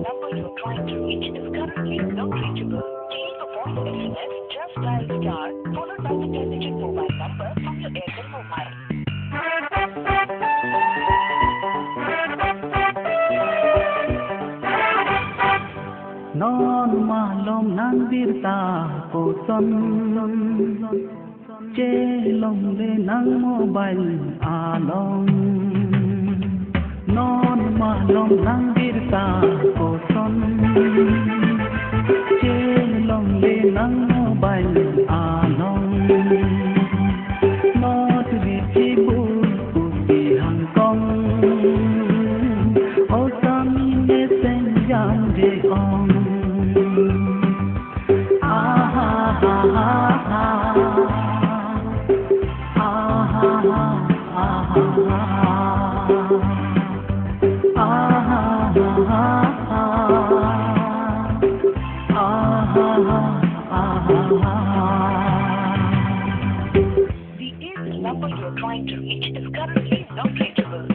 number you're trying to reach is currently not reachable. To leave a voice SMS, just dial star followed by the 10-digit mobile number from your Airtel mobile. Non malom nang dirta ko son che long le nang mobile along non malom nang dirta ko son che long le nang mobile along not reachable puti hang kong o sam ne sen jam de on The Airtel number you're trying to reach is currently not reachable.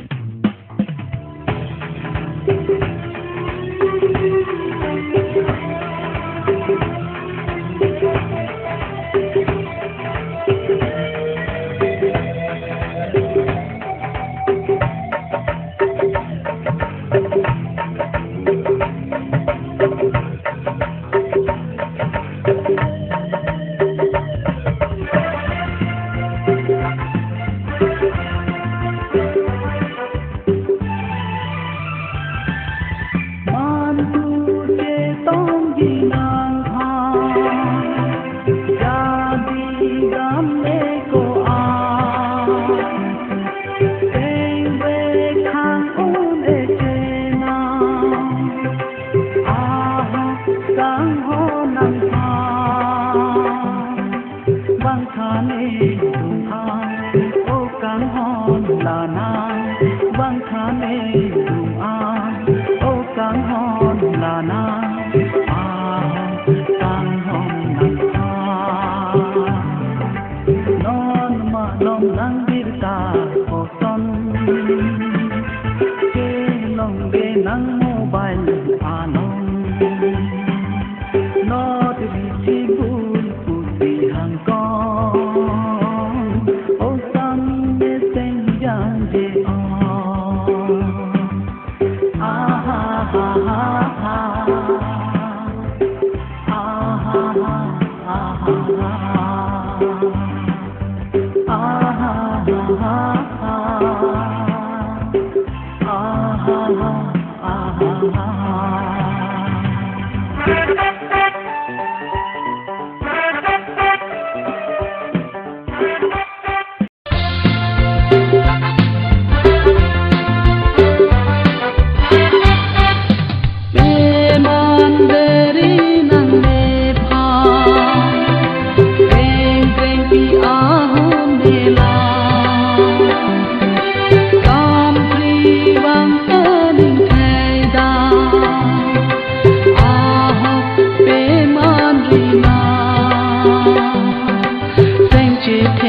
Thank you.